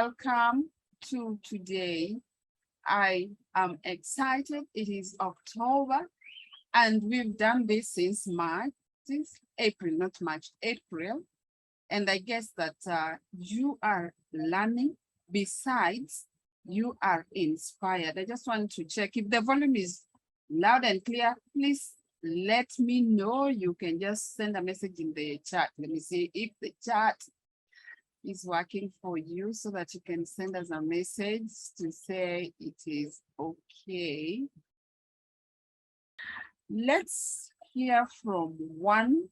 Welcome to today. I am excited. It is October, and we've done this since April, not March, April. And I guess that you are learning. Besides, you are inspired. I just want to check if the volume is loud and clear. Please let me know. You can just send a message in the chat. Let me see if the chat is working for you so that you can send us a message to say it is okay. Let's hear from one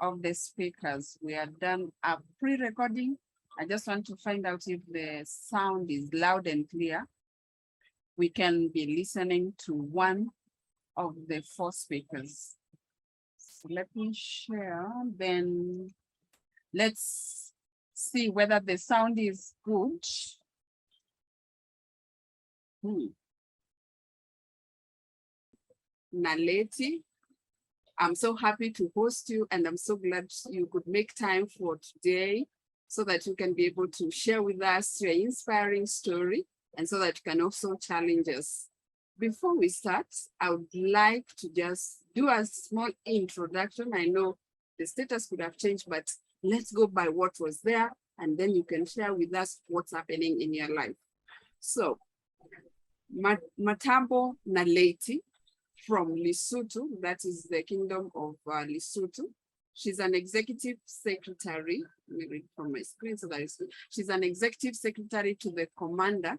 of the speakers. We are done a pre-recording. I just want to find out if the sound is loud and clear. We can be listening to one of the 4 speakers. So let me share, then let's see whether the sound is good. Naledi, I'm so happy to host you, and I'm so glad you could make time for today so that you can be able to share with us your inspiring story, and so that you can also challenge us. Before we start, I would like to just do a small introduction. I know the status could have changed, but let's go by what was there, and then you can share with us what's happening in your life. So, Mathabo Naledi from Lesotho, that is the Kingdom of Lesotho. She's an executive secretary. Let me read from my screen so that she's an executive secretary to the commander,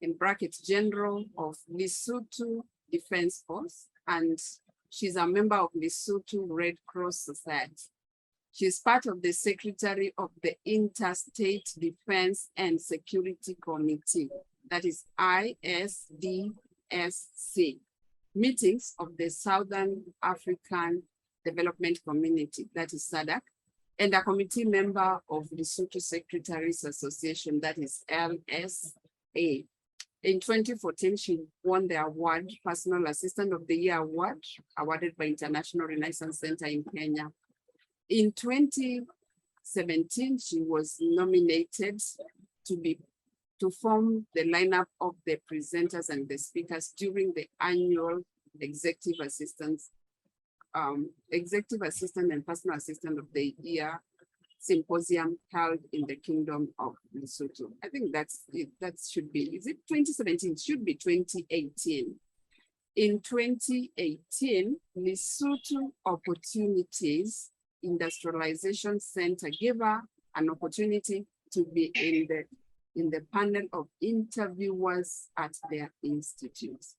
in brackets, General of Lesotho Defense Force, and she's a member of Lesotho Red Cross Society. She's part of the Secretary of the Interstate Defense and Security Committee, that is ISDSC, meetings of the Southern African Development Community, that is SADC, and a committee member of the Lesotho Secretaries Association, that is LSA. In 2014, she won the award, Personal Assistant of the Year Award, awarded by International Renaissance Center in Kenya. In 2017, she was nominated to form the lineup of the presenters and the speakers during the annual Executive Assistant and Personal Assistant of the Year Symposium held in the Kingdom of Lesotho. I think that's it. That should be, is it 2017? It should be 2018. In 2018, Lesotho Opportunities Industrialization Center gave her an opportunity to be in the panel of interviewers at their institutes.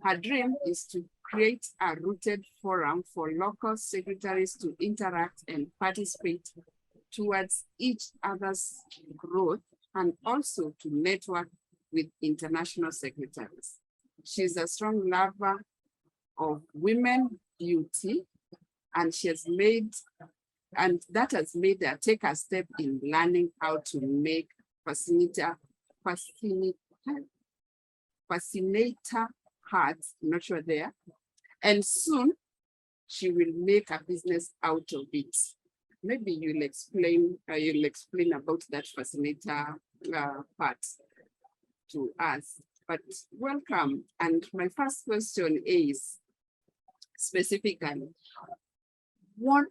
Her dream is to create a rooted forum for local secretaries to interact and participate towards each other's growth, and also to network with international secretaries. She's a strong lover of women beauty, and that has made her take a step in learning how to make fascinator hearts, I'm not sure there. And soon she will make a business out of it. Maybe you'll explain about that fascinator part to us. But welcome. And my first question is specifically, what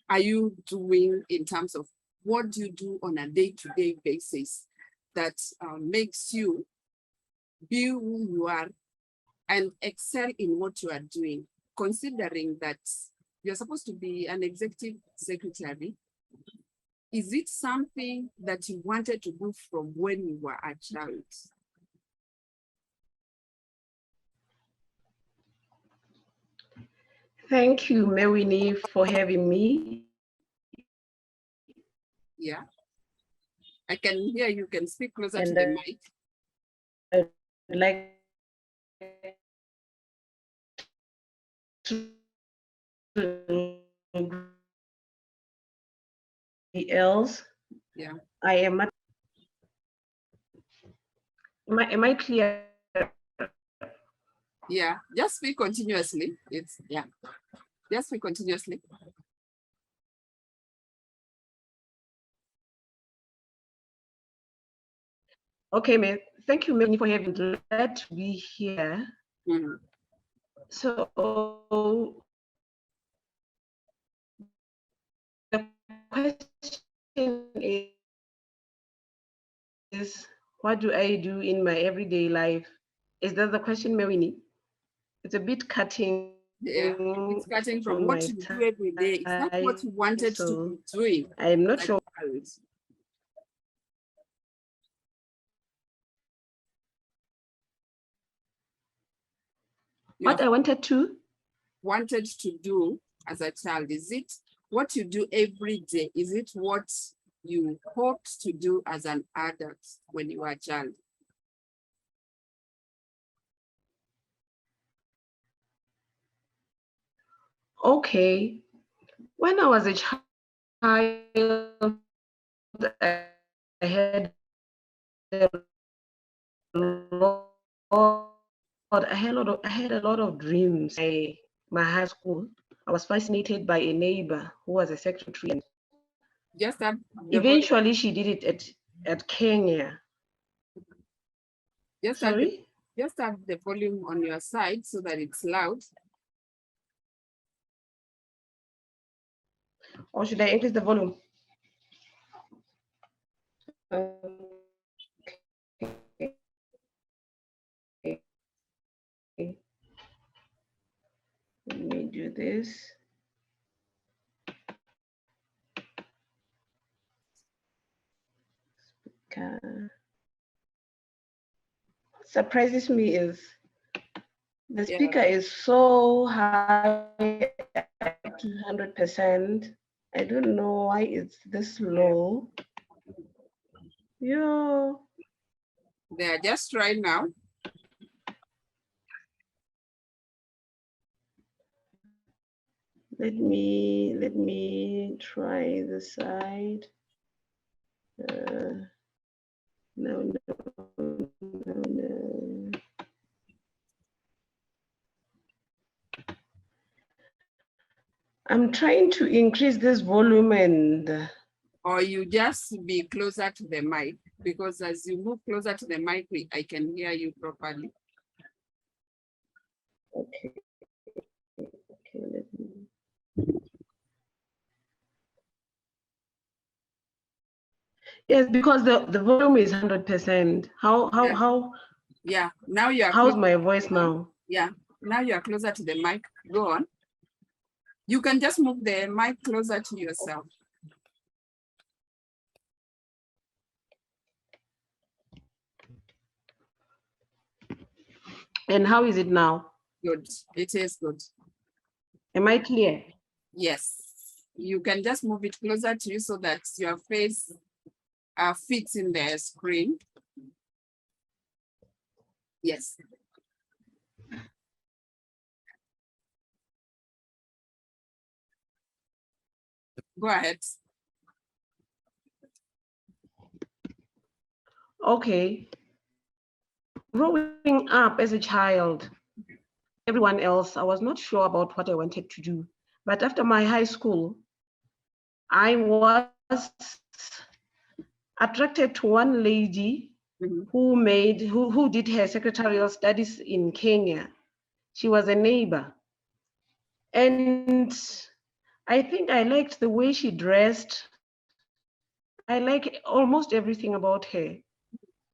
are you doing in terms of what do you do on a day-to-day basis that makes you be who you are and excel in what you are doing, considering that you're supposed to be an executive secretary? Is it something that you wanted to do from when you were a child? Thank you, Winnie, for having me. Yeah, I can hear you. Can speak closer to the mic. I'd like to else. Yeah. I am. Am I clear? Yeah, just speak continuously. Just speak continuously. Okay, ma'am. Thank you, Winnie, for having glad to be here. Mhm. So the question is, what do I do in my everyday life? Is that the question, Winnie? It's a bit cutting. Yeah, it's cutting from on what my you do every day. It's not what you wanted to so be doing. I'm not as sure. a child. You What have I wanted to? wanted to do as a child. Is it what you do every day? Is it what you hoped to do as an adult when you were a child? Okay. When I was a child, I had a lot, I had a lot of dreams. My high school, I was fascinated by a neighbor who was a secretary. Just that Eventually, she did it at Kenya. just have the Sorry? just have the volume on your side so that it's loud. Or should I increase the volume? Okay. Let me do this. Surprises me is the speaker is so high to 100%. I don't know why it's this low. Yeah. They are just right now. Let me try the side. No. I'm trying to increase this volume and. Or you just be closer to the mic, because as you move closer to the mic, I can hear you properly. Okay, let me. Yes, because the volume is 100%. How? Yeah, now you are. How's my voice now? Yeah, now you are closer to the mic. Go on. You can just move the mic closer to yourself. And how is it now? Good. It is good. Am I clear? Yes. You can just move it closer to you so that your face fits in the screen. Yes. Go ahead. Okay. Growing up as a child, everyone else, I was not sure about what I wanted to do. But after my high school, I was attracted to one lady who did her secretarial studies in Kenya. She was a neighbor. And I think I liked the way she dressed. I like almost everything about her.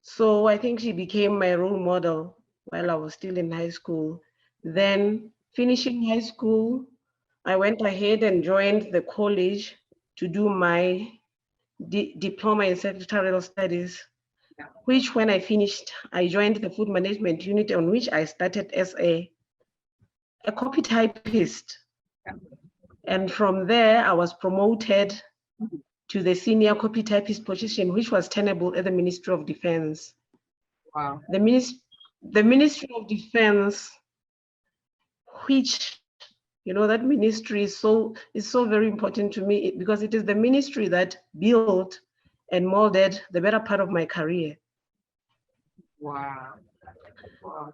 So I think she became my role model while I was still in high school. Then finishing high school, I went ahead and joined the college to do my diploma in secretarial studies, which when I finished, I joined the food management unit on which I started as a copy typist. And from there, I was promoted to the senior copy typist position, which was tenable at the Ministry of Defense. Wow. The Ministry of Defense, which, you know, that ministry is so very important to me because it is the ministry that built and molded the better part of my career. Wow. Wow.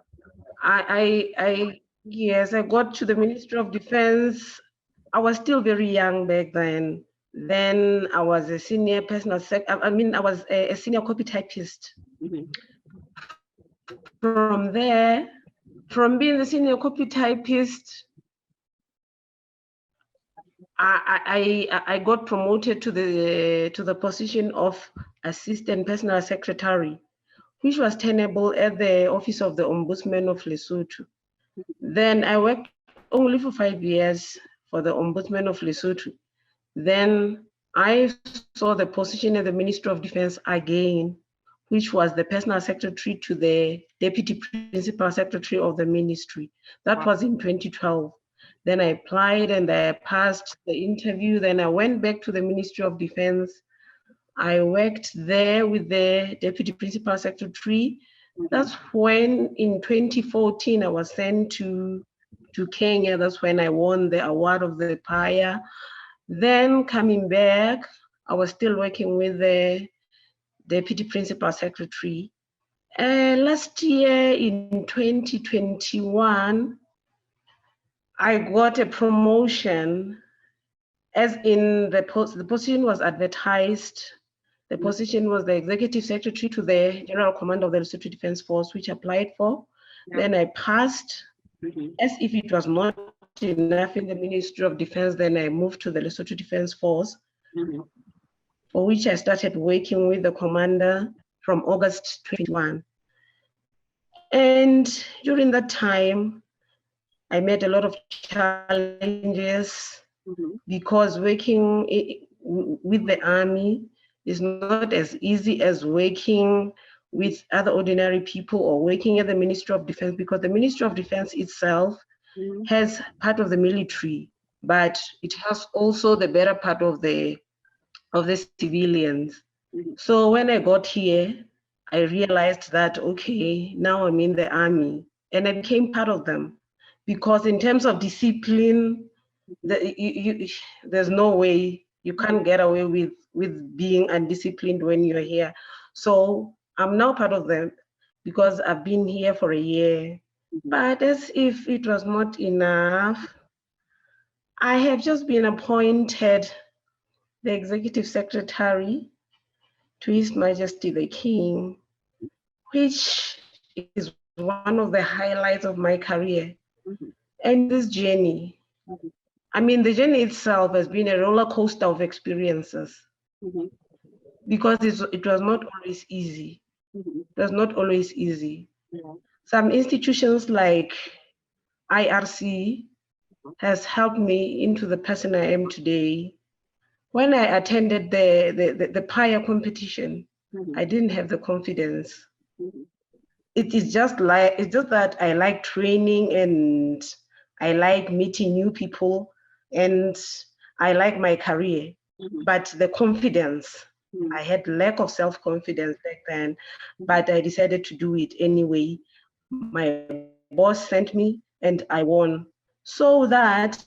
Yes, I got to the Ministry of Defense. I was still very young back then. Then I was a senior personal I was a senior copy typist. From there, from being the senior copy typist, I got promoted to the position of assistant personal secretary, which was tenable at the office of the Ombudsman of Lesotho. Then I worked only for 5 years for the Ombudsman of Lesotho. Then I saw the position at the Ministry of Defense again, which was the personal secretary to the deputy principal secretary of the ministry. That was in 2012. Then I applied and I passed the interview. Then I went back to the Ministry of Defense. I worked there with the deputy principal secretary. That's when in 2014, I was sent to Kenya. That's when I won the award of the PAYA. Then coming back, I was still working with the deputy principal secretary. Last year in 2021, I got a promotion, as in the position was advertised. The position was the executive secretary to the General Commander of the Lesotho Defense Force, which I applied for. Then I passed. As if it was not enough in the Ministry of Defense, then I moved to the Lesotho Defense Force, for which I started working with the commander from August 2021. And during that time, I met a lot of challenges because working with the army is not as easy as working with other ordinary people or working at the Ministry of Defense, because the Ministry of Defense itself has part of the military, but it has also the better part of the civilians. So when I got here, I realized that, okay, now I'm in the army, and I became part of them, because in terms of discipline, there's no way you can't get away with being undisciplined when you're here. So I'm now part of them because I've been here for a year. But as if it was not enough, I have just been appointed the executive secretary to His Majesty the King, which is one of the highlights of my career. And this journey, I mean, the journey itself has been a roller coaster of experiences, because it was not always easy. It was not always easy. Some institutions like IRC has helped me into the person I am today. When I attended the PAYA competition, I didn't have the confidence. It's just that I like training and I like meeting new people and I like my career. But the confidence, I had lack of self-confidence back then, but I decided to do it anyway. My boss sent me and I won. So that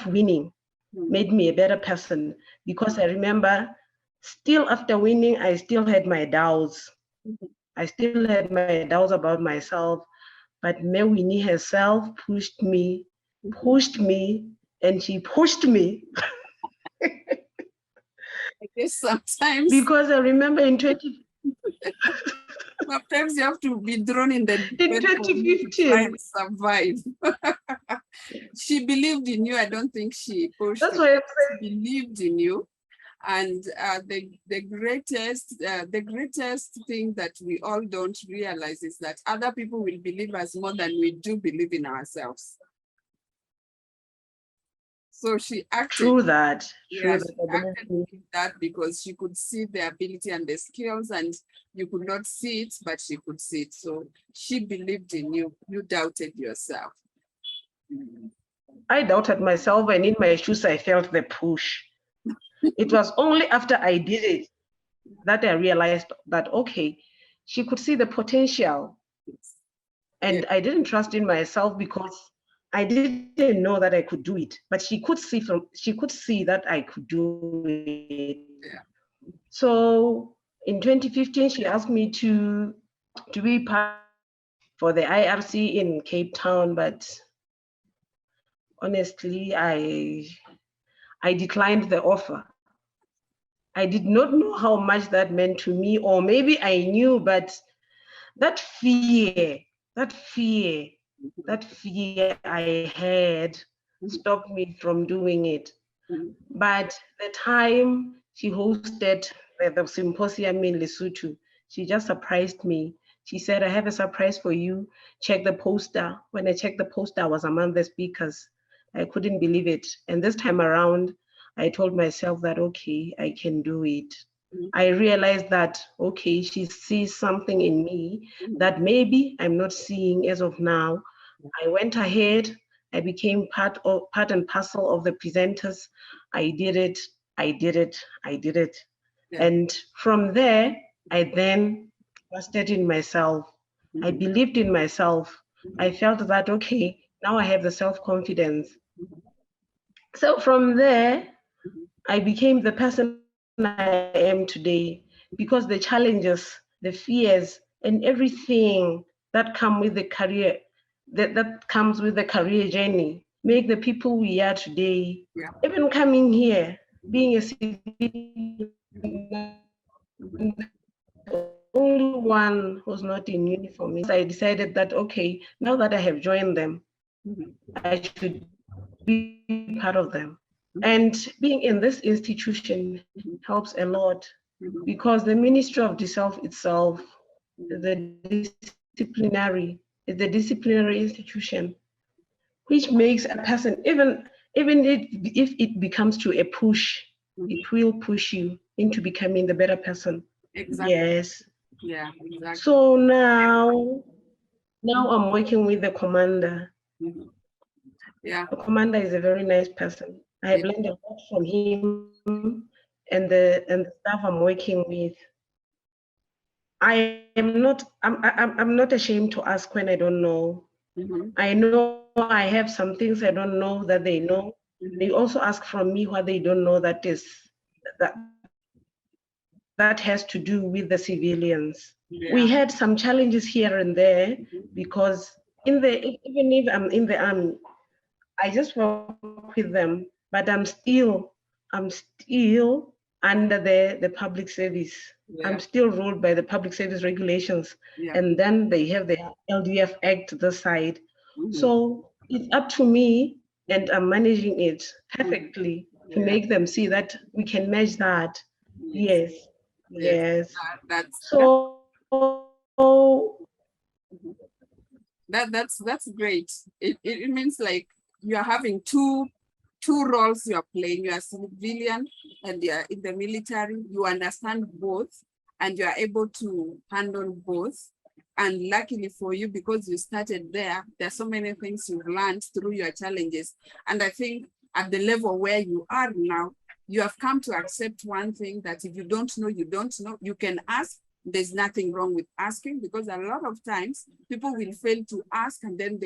winning made me a better person, because I remember still after winning, I still had my doubts. I still had my doubts about myself, but Winnie herself pushed me, and she pushed me. I guess sometimes, because I remember in 20... sometimes you have to be thrown in the in 2015 to try and survive. She believed in you. I don't think she pushed. That's why she believed in you. And the greatest thing that we all don't realize is that other people will believe us more than we do believe in ourselves. So she acted. True that. Yes, she acted with that because she could see the ability and the skills, and you could not see it, but she could see it. So she believed in you. You doubted yourself. I doubted myself, and in my shoes, I felt the push. It was only after I did it that I realized that, okay, she could see the potential. And I didn't trust in myself because I didn't know that I could do it, but she could see that I could do it. So in 2015, she asked me to be part for the IRC in Cape Town, but honestly, I declined the offer. I did not know how much that meant to me, or maybe I knew, but that fear I had stopped me from doing it. But the time she hosted the symposium in Lesotho, she just surprised me. She said, I have a surprise for you. Check the poster. When I checked the poster, I was among the speakers. I couldn't believe it. And this time around, I told myself that, okay, I can do it. I realized that, okay, she sees something in me that maybe I'm not seeing as of now. I went ahead, I became part and parcel of the presenters. I did it. Yeah. And from there, I then trusted in myself. I believed in myself. I felt that, okay, now I have the self-confidence. So from there, I became the person I am today, because the challenges, the fears, and everything that come with the career, that comes with the career journey, make the people we are today. Yeah. Even coming here, being a civilian, only one who's not in uniform. I decided that, okay, now that I have joined them, I should be part of them. And being in this institution helps a lot, because the Ministry of the Self itself, the disciplinary, is the disciplinary institution, which makes a person, even if it becomes to a push, it will push you into becoming the better person. Exactly. Yes. Yeah, exactly. So now I'm working with the commander. Yeah. The commander is a very nice person. I have learned a lot from him and the staff I'm working with. I'm not ashamed to ask when I don't know. I know I have some things I don't know that they know. They also ask from me what they don't know, that has to do with the civilians. Yeah. We had some challenges here and there, because even if I'm in the army, I just work with them, but I'm still under the public service. Yeah. I'm still ruled by the public service regulations. Yeah. And then they have the LDF Act this side. So it's up to me, and I'm managing it perfectly to make them see that we can manage that. Yes. That's great. It means like you are having two roles you are playing. You are civilian and you are in the military. You understand both and you are able to handle both. And luckily for you, because you started there are so many things you've learned through your challenges. And I think at the level where you are now, you have come to accept one thing, that if you don't know, you don't know. You can ask. There's nothing wrong with asking, because a lot of times people will fail to ask and then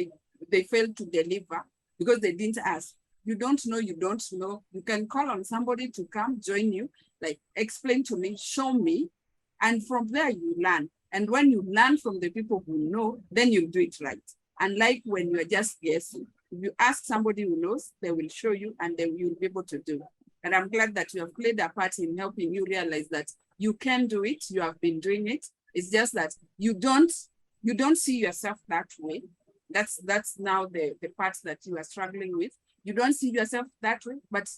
they fail to deliver because they didn't ask. You don't know, you don't know. You can call on somebody to come join you, like explain to me, show me. And from there you learn. And when you learn from the people who know, then you do it right. Unlike when you're just guessing. If you ask somebody who knows, they will show you and then you'll be able to do. And I'm glad that you have played a part in helping you realize that you can do it. You have been doing it. It's just that you don't see yourself that way. That's now the part that you are struggling with. You don't see yourself that way, but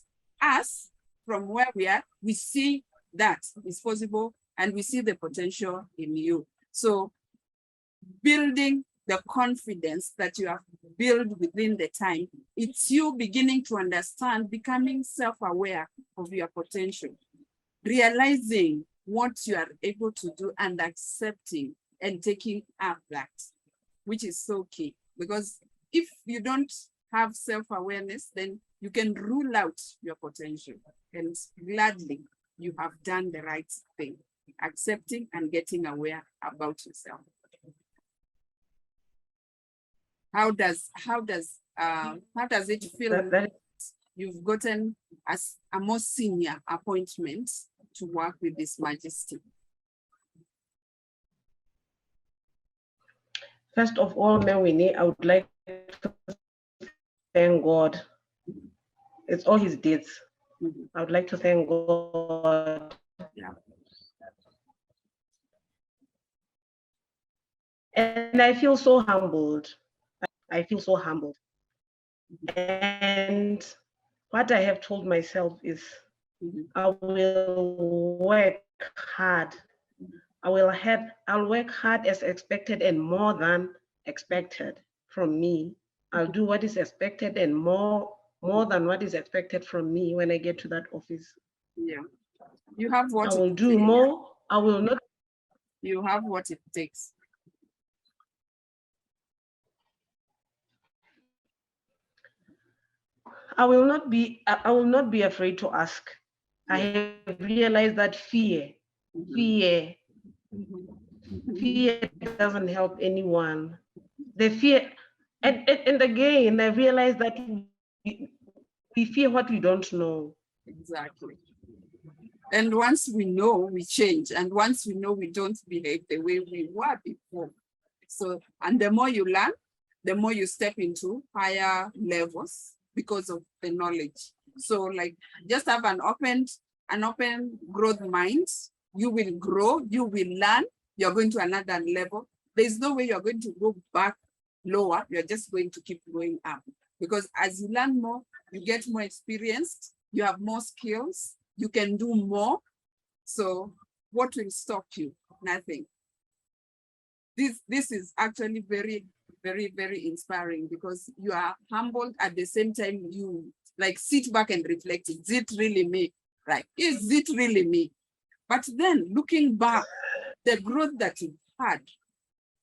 us, from where we are, we see that it's possible and we see the potential in you. So building the confidence that you have built within the time, it's you beginning to understand, becoming self-aware of your potential, realizing what you are able to do and accepting and taking up that, which is so key. Because if you don't have self-awareness, then you can rule out your potential. And gladly, you have done the right thing, accepting and getting aware about yourself. How does it feel that you've gotten as a more senior appointment to work with His Majesty? First of all, Winnie, I would like to thank God. It's all His deeds. I would like to thank God Yeah. And I feel so humbled. I feel so humbled. And what I have told myself is I will work hard. I'll work hard as expected and more than expected from me. I'll do what is expected and more than what is expected from me when I get to that office. Yeah. You have what I will it do takes. more. I will not. You have what it takes. I will not be. I will not be afraid to ask. Yeah. I have realized that fear doesn't help anyone. The fear, and again, I realized that we fear what we don't know. Exactly. And once we know, we change. And once we know, we don't behave the way we were before. So, and the more you learn, the more you step into higher levels because of the knowledge. So like just have an open growth mind. You will grow, you will learn, you're going to another level. There's no way you're going to go back lower. You're just going to keep going up. Because as you learn more, you get more experienced, you have more skills, you can do more. So what will stop you? Nothing. This is actually very, very, very inspiring because you are humbled at the same time. You like sit back and reflect, is it really me? Right? Is it really me? But then looking back, the growth that you've had,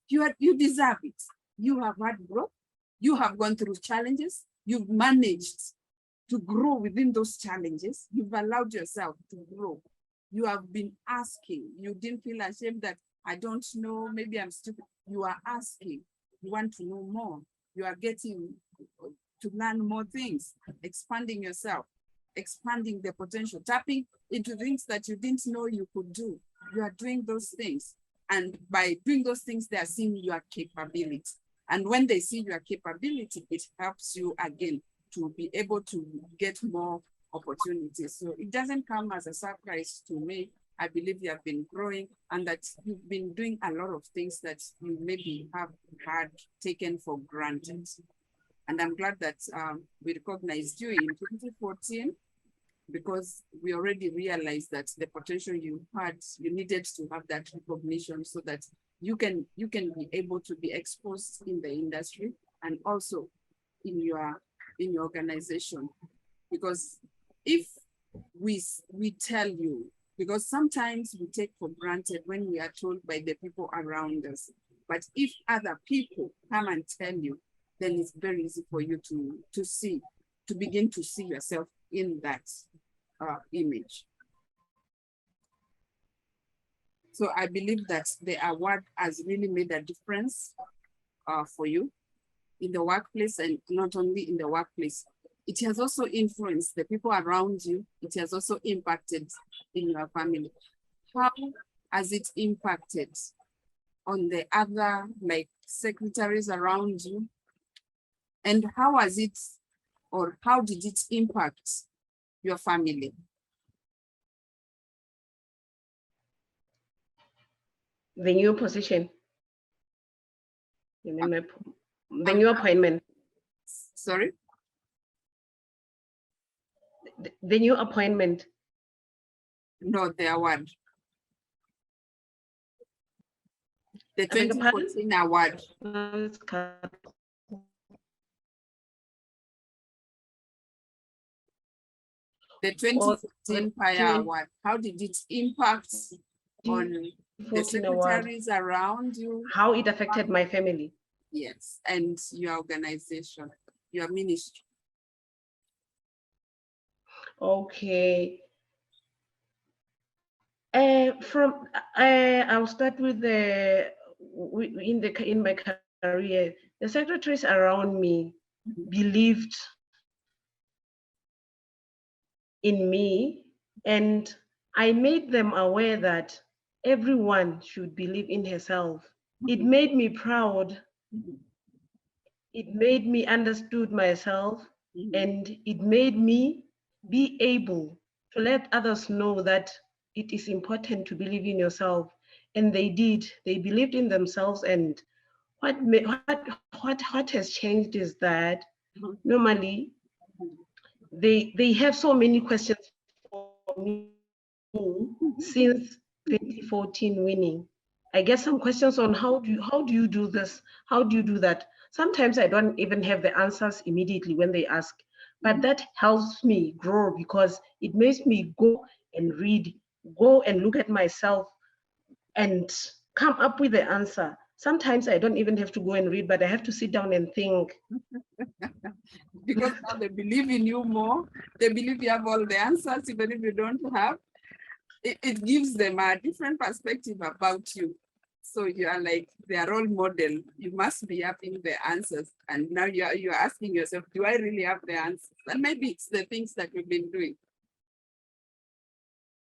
you deserve it. You have had growth, you have gone through challenges, you've managed to grow within those challenges, you've allowed yourself to grow. You have been asking, you didn't feel ashamed that I don't know, maybe I'm stupid. You are asking, you want to know more. You are getting to learn more things, expanding yourself, expanding the potential, tapping into things that you didn't know you could do. You are doing those things. And by doing those things, they are seeing your capability. And when they see your capability, it helps you again to be able to get more opportunities. So it doesn't come as a surprise to me. I believe you have been growing and that you've been doing a lot of things that you maybe have had taken for granted. And I'm glad that we recognized you in 2014 because we already realized that the potential you had, you needed to have that recognition so that you can be able to be exposed in the industry and also in your organization. Because if we tell you, because sometimes we take for granted when we are told by the people around us, but if other people come and tell you, then it's very easy for you to begin to see yourself in that image. So I believe that the award has really made a difference for you in the workplace, and not only in the workplace. It has also influenced the people around you. It has also impacted in your family. How has it impacted on the other like secretaries around you? And how has it, or how did it impact your family? The new position, the new appointment. Sorry? The new appointment. No, the award. The 2014 award. The 2014 PAYA award. How did it impact on the secretaries around you? How it affected my family. Yes, and your organization, your ministry. Okay. I'll start with in my career, the secretaries around me believed in me, and I made them aware that everyone should believe in herself. It made me proud. It made me understood myself, and it made me be able to let others know that it is important to believe in yourself. And they did. They believed in themselves. And what has changed is that normally they have so many questions for me since 2014 winning. I get some questions on how do you do this? How do you do that? Sometimes I don't even have the answers immediately when they ask, but that helps me grow because it makes me go and read, go and look at myself and come up with the answer. Sometimes I don't even have to go and read, but I have to sit down and think. Because now they believe in you more. They believe you have all the answers, even if you don't have. It gives them a different perspective about you. So you are like their role model. You must be having the answers. And now you're asking yourself, do I really have the answers? And maybe it's the things that we've been doing.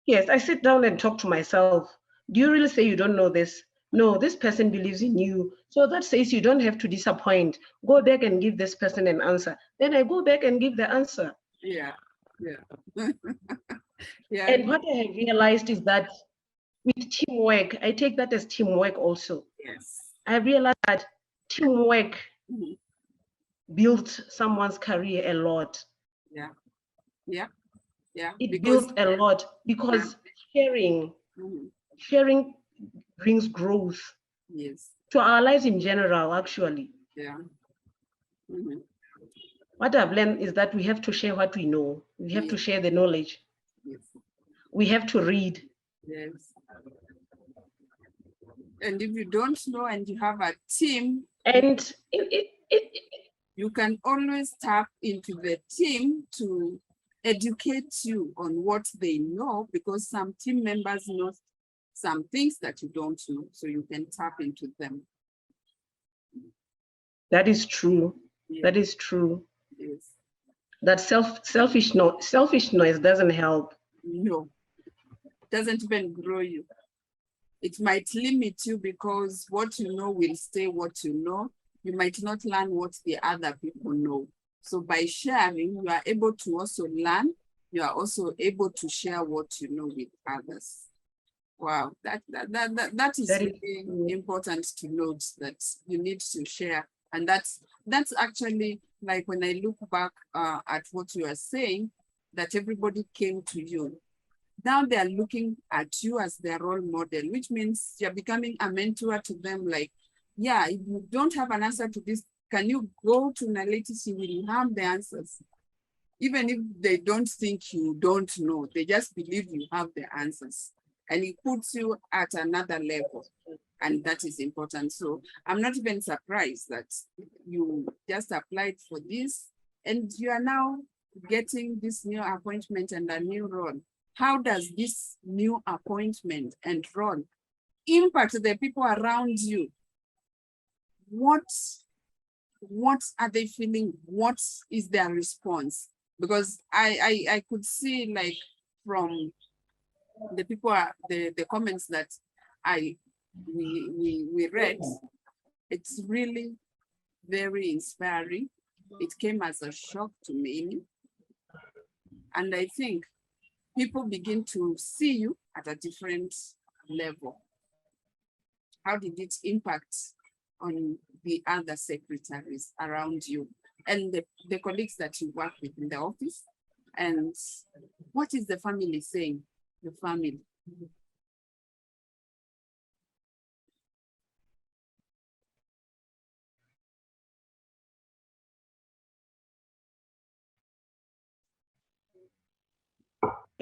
Yes, I sit down and talk to myself. Do you really say you don't know this? No, this person believes in you. So that says you don't have to disappoint. Go back and give this person an answer. Then I go back and give the answer. Yeah, yeah. Yeah. And what I have realized is that with teamwork, I take that as teamwork also. Yes. I realized that teamwork built someone's career a lot. Yeah, yeah, yeah. It built a lot because sharing brings growth. Yes. To our lives in general, actually. Yeah. What I've learned is that we have to share what we know. We have to share the knowledge. Yes. We have to read. Yes. And if you don't know and you have a team, and you can always tap into the team to educate you on what they know, because some team members know some things that you don't know, so you can tap into them. That is true. Yes. That is true. Yes. That selfishness doesn't help. No, it doesn't even grow you. It might limit you because what you know will stay what you know. You might not learn what the other people know. So by sharing, you are able to also learn. You are also able to share what you know with others. Wow, that is really important to note, that you need to share. And that's actually, like when I look back at what you are saying, that everybody came to you. Now they are looking at you as their role model, which means you're becoming a mentor to them. Like, yeah, if you don't have an answer to this, can you go to Naledi? She will have the answers. Even if they don't think you don't know, they just believe you have the answers. And it puts you at another level. And that is important. So I'm not even surprised that you just applied for this and you are now getting this new appointment and a new role. How does this new appointment and role impact the people around you? What are they feeling? What is their response? Because I could see, like, from the people, the comments that we read, it's really very inspiring. It came as a shock to me. And I think people begin to see you at a different level. How did it impact on the other secretaries around you and the colleagues that you work with in the office? And what is the family saying? The family.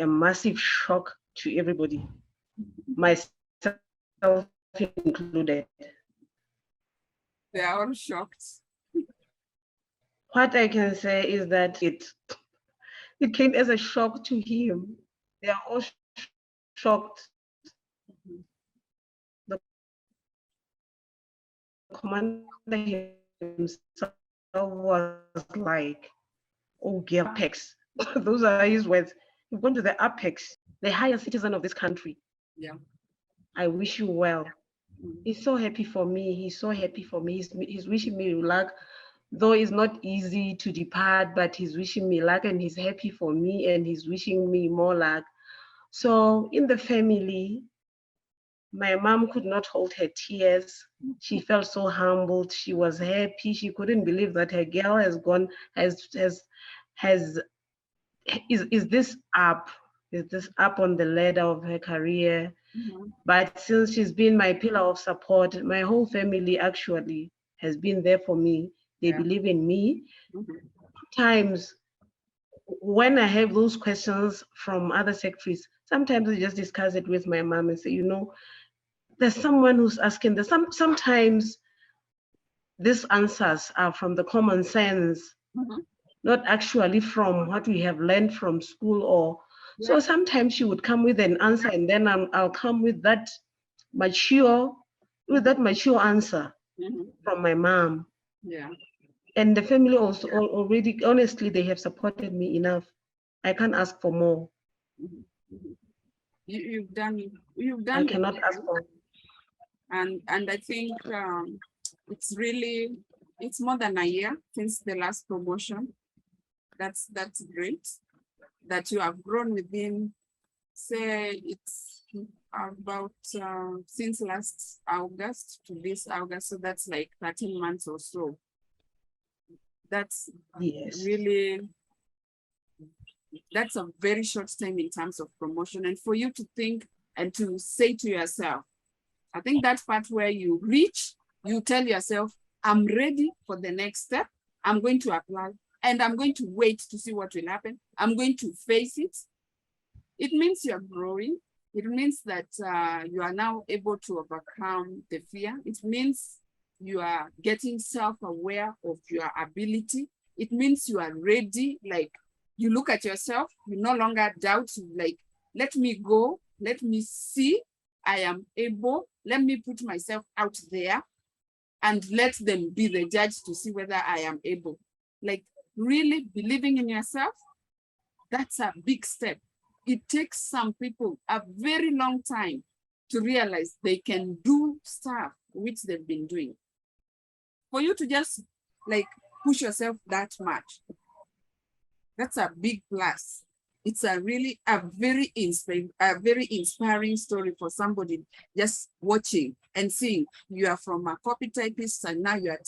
A massive shock to everybody, myself included. They are all shocked. What I can say is that it came as a shock to him. They are all shocked. The commander himself was like, oh, apex. Those are his words. You've gone to the apex, the highest citizen of this country. Yeah. I wish you well. He's so happy for me. He's so happy for me. He's wishing me luck. Though it's not easy to depart, but he's wishing me luck and he's happy for me and he's wishing me more luck. So in the family, my mom could not hold her tears. She felt so humbled. She was happy. She couldn't believe that her girl has gone, has is this up? Is this up on the ladder of her career? But since she's been my pillar of support, my whole family actually has been there for me. They believe in me. Times when I have those questions from other secretaries, sometimes I just discuss it with my mom and say, you know, there's someone who's asking this. Sometimes these answers are from the common sense, not actually from what we have learned from school. Or so sometimes she would come with an answer, and then I'll come with that mature answer from my mom. Yeah. And the family also already, honestly, they have supported me enough. I can't ask for more. You've done I cannot ask for. And I think it's more than a year since the last promotion. That's great that you have grown within, say it's about since last August to this August, so that's like 13 months or so. That's really, that's a very short time in terms of promotion. And for you to think and to say to yourself, I think that part where you reach, you tell yourself, I'm ready for the next step. I'm going to apply and I'm going to wait to see what will happen. I'm going to face it. It means you're growing. It means that you are now able to overcome the fear. It means you are getting self-aware of your ability. It means you are ready. Like, you look at yourself, you no longer doubt, like, let me go, let me see, I am able, let me put myself out there and let them be the judge to see whether I am able. Like, really believing in yourself, that's a big step. It takes some people a very long time to realize they can do stuff which they've been doing. For you to just like push yourself that much, that's a big plus. It's a very inspiring story for somebody just watching and seeing you are from a copy typist and now you're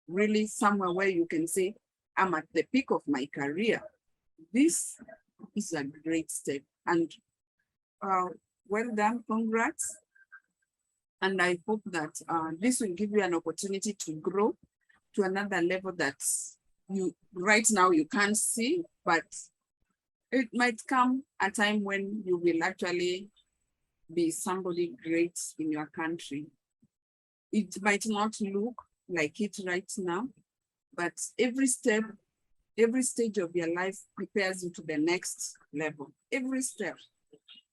really somewhere where you can say, I'm at the peak of my career. This is a great step, and well done, congrats. And I hope that this will give you an opportunity to grow to another level that you right now you can't see, but it might come a time when you will actually be somebody great in your country. It might not look like it right now, but every step, every stage of your life prepares you to the next level. Every step,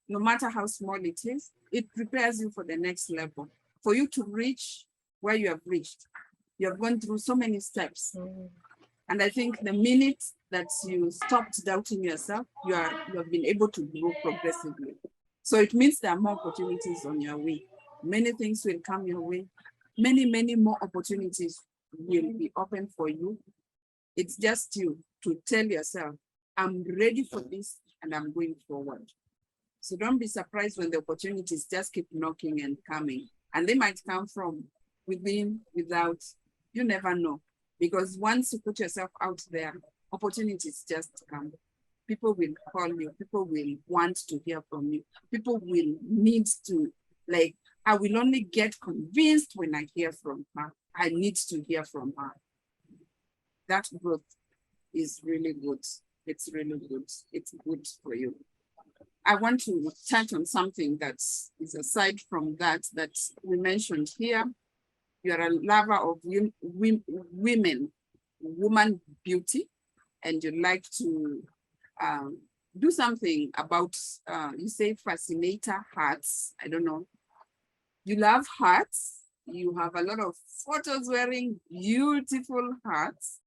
no matter how small it is, it prepares you for the next level. For you to reach where you have reached, you have gone through so many steps. And I think the minute that you stopped doubting yourself, you have been able to grow progressively. So it means there are more opportunities on your way. Many things will come your way. Many more opportunities will be open for you. It's just you to tell yourself, I'm ready for this and I'm going forward. So don't be surprised when the opportunities just keep knocking and coming. And they might come from within, without, you never know. Because once you put yourself out there, opportunities just come. People will call you, people will want to hear from you. People will need to, like, I will only get convinced when I hear from her. I need to hear from her. That growth is really good. It's really good. It's good for you. I want to touch on something that is aside from that we mentioned here. You're a lover of women, woman beauty, and you like to do something about, you say fascinator hearts. I don't know. You love hearts. You have a lot of photos wearing beautiful hearts.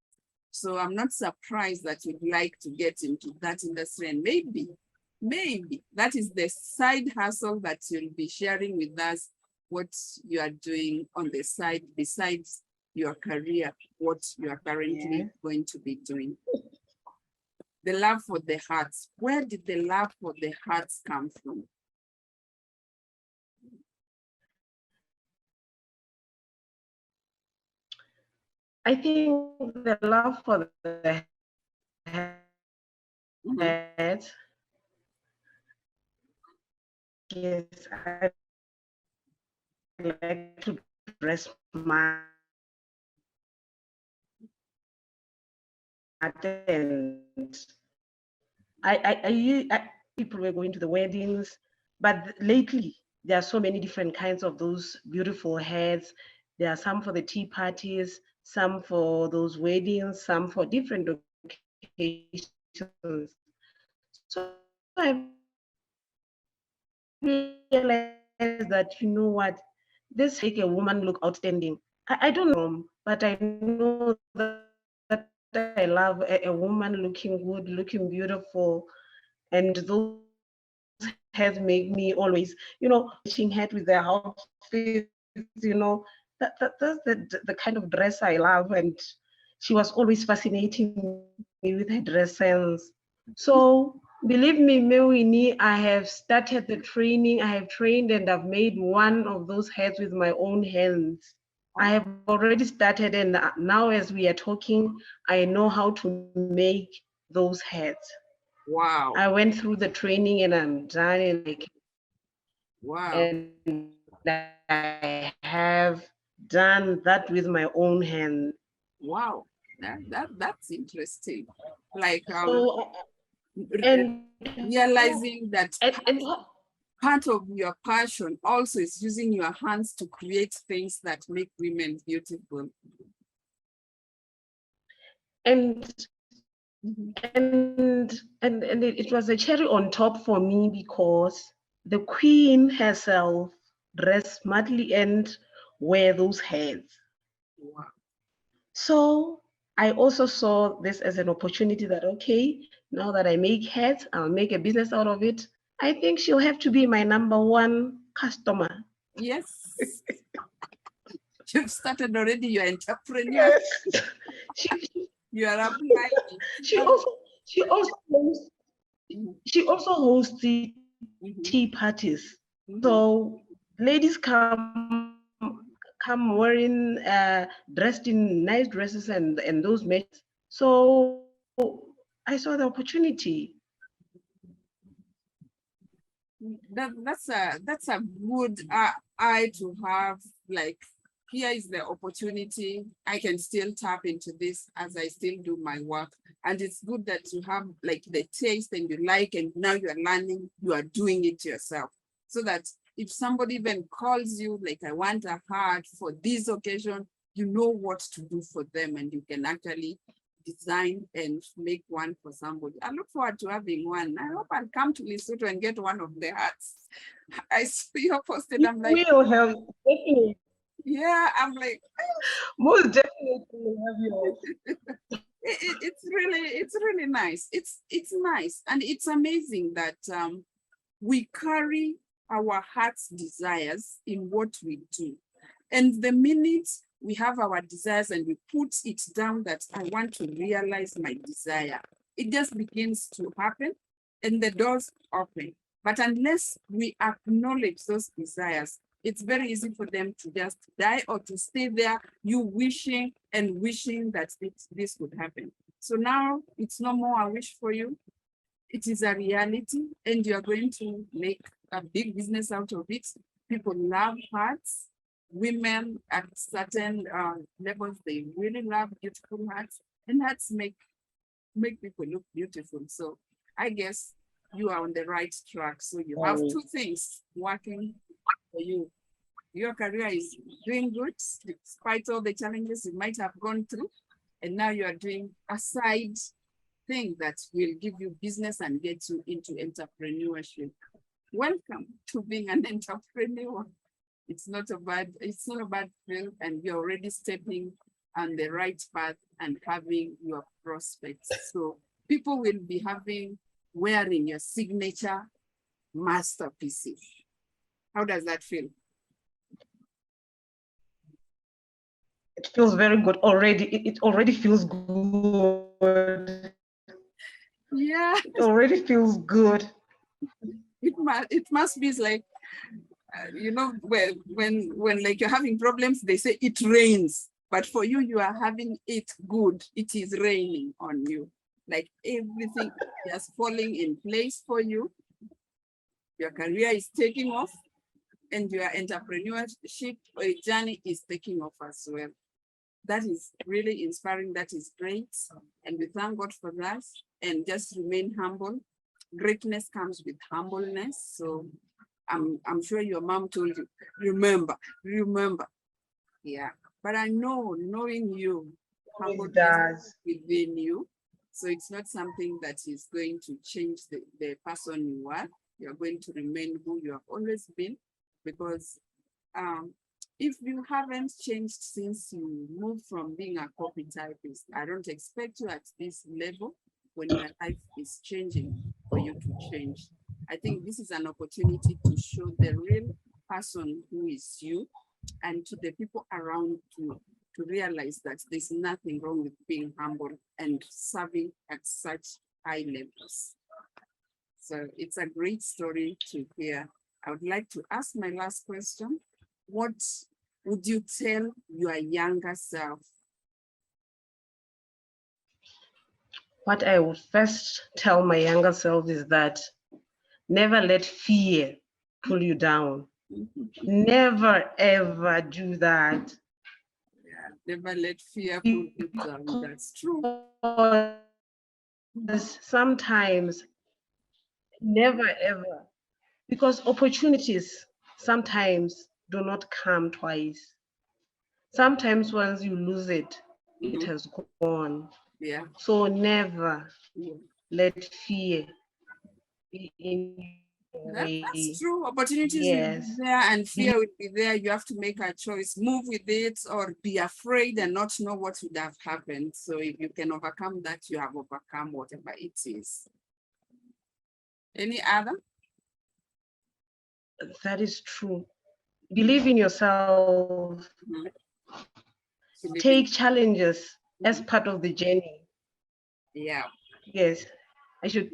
So I'm not surprised that you'd like to get into that industry, and maybe that is the side hustle that you'll be sharing with us, what you are doing on the side besides your career, what you are currently going to be doing. the love for the hearts. Where did the love for the hearts come from? I think the love for the head. Yes, I like to dress smart and people were going to the weddings, but lately there are so many different kinds of those beautiful heads. There are some for the tea parties, some for those weddings, some for different occasions. So I realized that, you know what, this make a woman look outstanding. I don't know, but I know that I love a woman looking good, looking beautiful, and those heads make me always, matching head with their outfits, that's the kind of dress I love, and she was always fascinating me with her dress sense. So believe me, Winnie, I have started the training. I have trained and I've made one of those heads with my own hands. I have already started, and now as we are talking, I know how to make those heads. Wow. I went through the training and I'm done, and wow. And I have done that with my own hand. Wow, that's interesting. Like So, and realizing that and part of your passion also is using your hands to create things that make women beautiful. And it was a cherry on top for me, because the queen herself dressed smartly and wear those heads. Wow. So I also saw this as an opportunity that, okay, now that I make heads, I'll make a business out of it. I think she'll have to be my #1 customer. Yes. You've started already, you're entrepreneur. Yes. You are applying. She also hosts tea parties. So ladies come wearing dressed in nice dresses and those matches. So I saw the opportunity. That's a good eye to have. Like, here is the opportunity. I can still tap into this as I still do my work. And it's good that you have like the taste and you like, and now you are learning, you are doing it yourself. So that if somebody even calls you, like, I want a heart for this occasion, you know what to do for them, and you can actually design and make one for somebody. I look forward to having one. I hope I'll come to Lesotho and get one of the hats. I saw your posted. I'm like, we'll have, definitely. Yeah, I'm like, most definitely will have yours. It's really nice. It's nice, and it's amazing that we carry our heart's desires in what we do, and the minute we have our desires and we put it down that I want to realize my desire, it just begins to happen and the doors open. But unless we acknowledge those desires, it's very easy for them to just die or to stay there, you wishing and wishing that this would happen. So now it's no more a wish for you. It is a reality, and you're going to make a big business out of it. People love hearts. Women at certain levels, they really love beautiful hearts, and hearts make people look beautiful. So I guess you are on the right track. So you have two things working for you. Your career is doing good, despite all the challenges you might have gone through. And now you are doing a side thing that will give you business and get you into entrepreneurship. Welcome to being an entrepreneur. It's not a bad field, and you're already stepping on the right path and having your prospects. So people will be wearing your signature masterpieces. How does that feel? It feels very good already. It already feels good. Yeah, It already feels good. it must be like, you know, when like you're having problems, they say it rains, but for you, you are having it good. It is raining on you. Like everything is falling in place for you. Your career is taking off, and your entrepreneurship journey is taking off as well. That is really inspiring. That is great. And we thank God for that. And just remain humble. Greatness comes with humbleness. So I'm sure your mom told you, remember. Yeah. But I know, knowing you, humbleness does. within you. So it's not something that is going to change the person you are. You're going to remain who you have always been, because if you haven't changed since you moved from being a copy typist, I don't expect you at this level when your life is changing for you to change. I think this is an opportunity to show the real person who is you, and to the people around you, to realize that there's nothing wrong with being humble and serving at such high levels. So it's a great story to hear. I would like to ask my last question. What would you tell your younger self? What I would first tell my younger self is that never let fear pull you down. Never, ever do that. Yeah, never let fear pull you down. That's true. Sometimes, never, ever, because opportunities sometimes do not come twice. Sometimes once you lose it, it has gone. Yeah. So never let fear be in your way. That's true. Opportunities will Yes. be there and fear will be there. You have to make a choice, move with it, or be afraid and not know what would have happened. So if you can overcome that, you have overcome whatever it is. Any other? That is true. Believe in yourself. Take challenges as part of the journey. Yeah. Yes, I should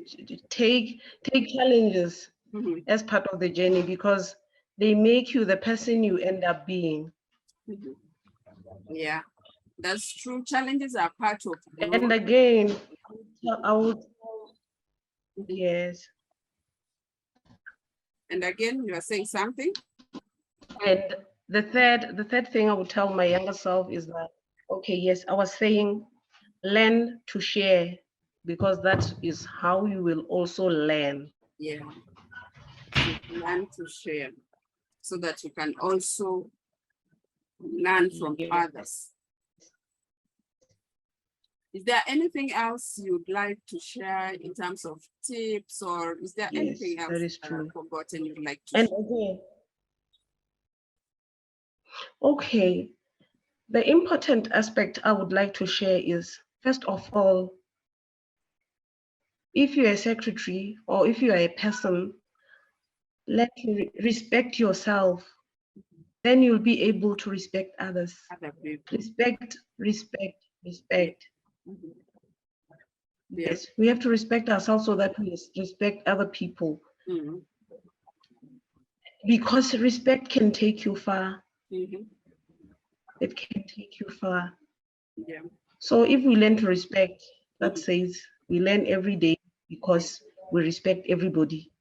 take challenges as part of the journey, because they make you the person you end up being. Yeah, that's true. Challenges are part of growth. And again, I would, yes. And again, you are saying something? And the third thing I would tell my younger self is that, okay, yes, I was saying learn to share, because that is how you will also learn. Yeah, learn to share so that you can also learn from others. Is there anything else you'd like to share in terms of tips, or is there anything else that is true. I've forgotten you'd like to share? Again, okay, the important aspect I would like to share is, first of all, if you're a secretary or if you are a person, let you respect yourself. Then you'll be able to respect others. Respect. Yes, we have to respect ourselves so that we respect other people. Because respect can take you far. It can take you far. Yeah. So if we learn to respect, that says we learn every day because we respect everybody.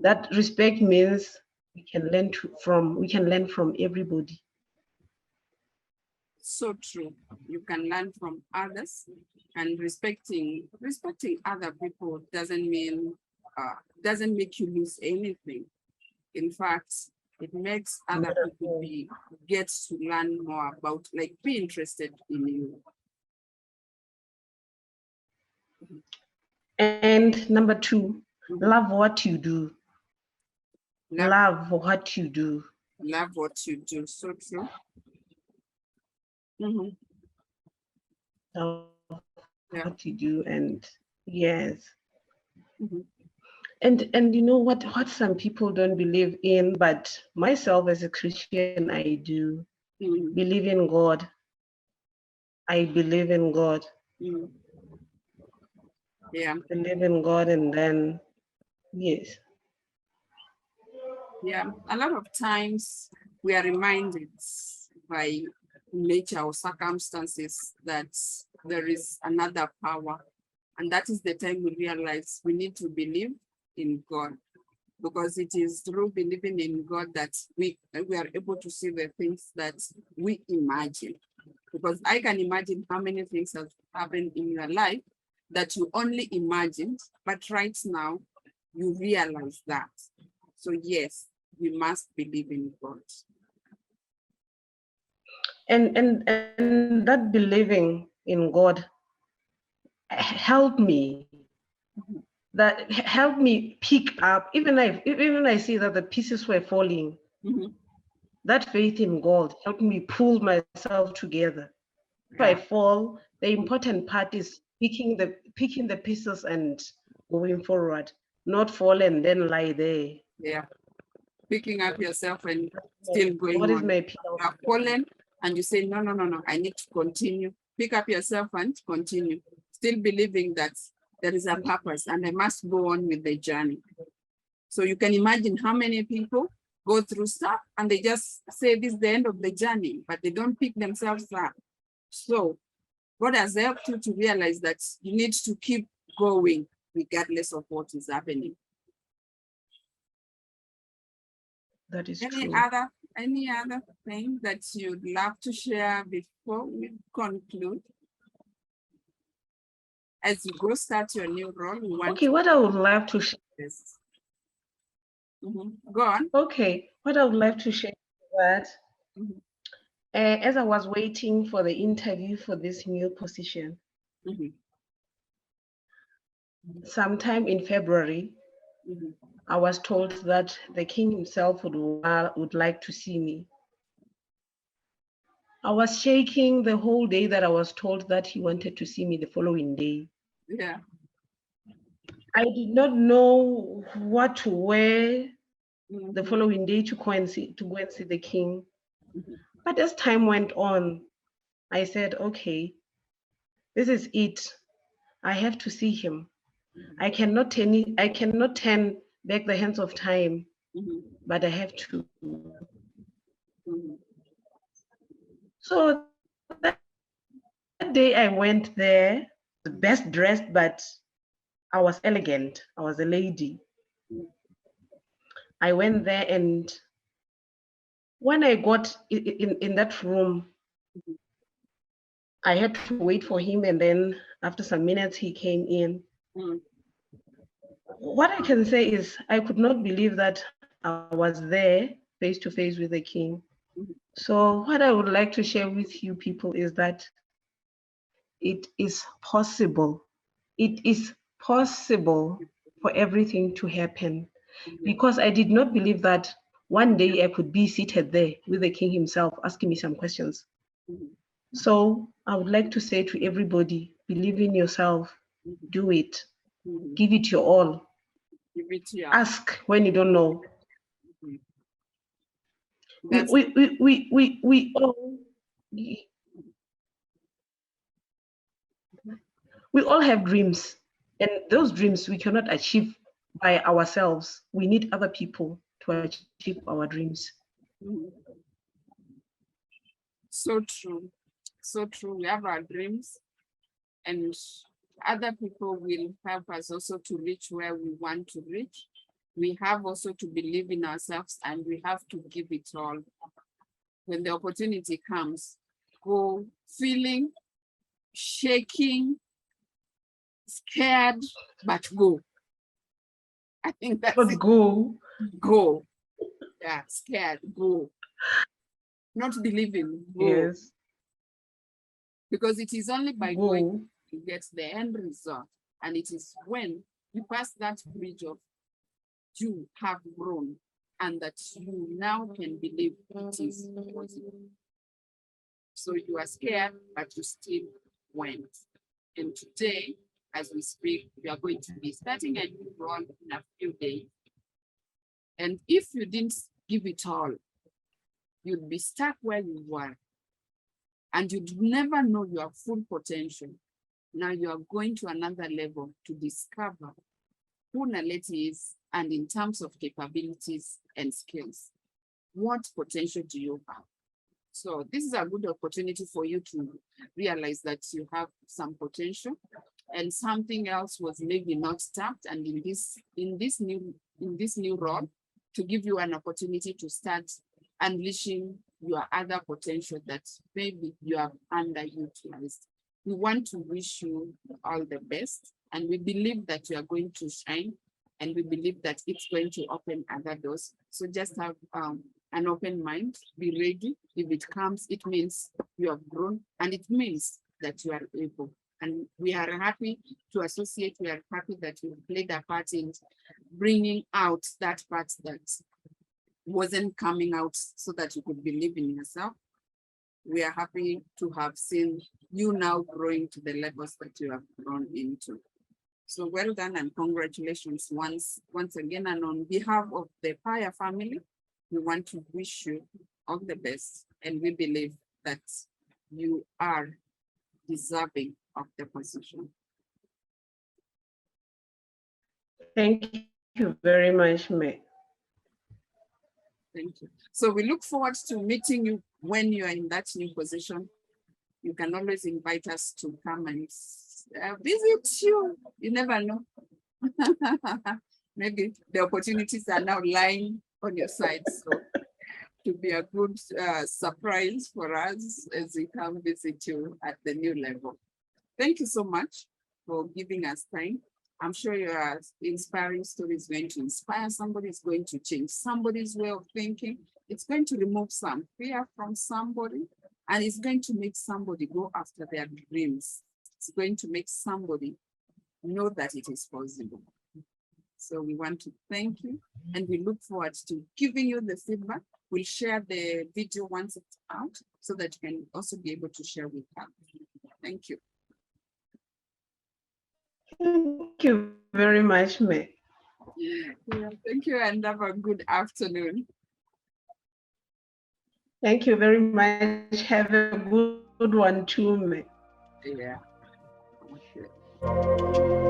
That respect means we can learn from everybody. So true. You can learn from others, and respecting other people doesn't make you lose anything. In fact, it makes other people get to learn more about, like, be interested in you. And number 2, love what you do. Love what you do. Love what you do. So true. Love what you do, and yes. And you know what some people don't believe in, but myself as a Christian, I do believe in God. I believe in God. Yeah. believe in God, and then, yes. Yeah. A lot of times we are reminded by nature or circumstances that there is another power. And that is the time we realize we need to believe in God, because it is through believing in God that we are able to see the things that we imagine. Because I can imagine how many things have happened in your life that you only imagined, but right now you realize that. So yes, we must believe in God. And that believing in God helped me. That helped me pick up, even I see that the pieces were falling. That faith in God helped me pull myself together. If I fall, the important part is picking the pieces and going forward, not fall and then lie there. Yeah. Picking up yourself and still going God is on. my You pillar. have fallen and you say, no, I need to continue. Pick up yourself and continue. Still believing that there is a purpose and I must go on with the journey. So you can imagine how many people go through stuff and they just say this is the end of the journey, but they don't pick themselves up. So God has helped you to realize that you need to keep going regardless of what is happening. That is Any true. other thing that you'd love to share before we conclude? As you go start your new role, we want Okay, what I would love to share. this. Go on. Okay, what I would like to share is that as I was waiting for the interview for this new position, sometime in February, I was told that the king himself would like to see me. I was shaking the whole day that I was told that he wanted to see me the following day. Yeah. I did not know what to wear the following day to go and see the king. But as time went on, I said, okay, this is it. I have to see him. I cannot turn back the hands of time, but I have to. So that day I went there, the best dressed, but I was elegant. I was a lady. I went there, and when I got in that room, I had to wait for him, and then after some minutes, he came in. What I can say is I could not believe that I was there face to face with the king. So what I would like to share with you people is that it is possible. It is possible for everything to happen, because I did not believe that one day I could be seated there with the king himself asking me some questions. So I would like to say to everybody, believe in yourself, do it, give it your all. Give it to you. Ask when you don't know. We all have dreams, and those dreams we cannot achieve by ourselves. We need other people to achieve our dreams. So true. So true. We have our dreams, and other people will help us also to reach where we want to reach. We have also to believe in ourselves, and we have to give it all. When the opportunity comes, go feeling, shaking, scared, but go. I think that's But it. go. Go. Yeah, scared, go. Not believing, go. Yes. Because it is only by Go. going you get the end result. And it is when you pass that bridge of you have grown and that you now can believe it is possible. So you are scared, but you still went. And today, as we speak, we are going to be starting a new run in a few days. And if you didn't give it all, you'd be stuck where you were. And you'd never know your full potential. Now you are going to another level to discover who Naledi is, and in terms of capabilities and skills, what potential do you have? So this is a good opportunity for you to realize that you have some potential and something else was maybe not tapped, and in this new role, to give you an opportunity to start unleashing your other potential that maybe you have underutilized. We want to wish you all the best, and we believe that you are going to shine, and we believe that it's going to open other doors. So just have an open mind, be ready. If it comes, it means you have grown, and it means that you are able. And we are happy to associate, we are happy that you played a part in bringing out that part that wasn't coming out so that you could believe in yourself. We are happy to have seen you now growing to the levels that you have grown into. So well done and congratulations once again. And on behalf of the PAYA family, we want to wish you all the best. And we believe that you are deserving of the position. Thank you very much, May. Thank you. So we look forward to meeting you when you are in that new position. You can always invite us to come and visit you. You never know. Maybe the opportunities are now lying on your side. So to be a good surprise for us as we come visit you at the new level. Thank you so much for giving us time. I'm sure your inspiring story is going to inspire somebody, it's going to change somebody's way of thinking. It's going to remove some fear from somebody, and it's going to make somebody go after their dreams. It's going to make somebody know that it is possible. So we want to thank you, and we look forward to giving you the feedback. We'll share the video once it's out so that you can also be able to share with us. Thank you. Thank you very much, May. Yeah, thank you, and have a good afternoon. Thank you very much. Have a good one too, May. Yeah. Okay.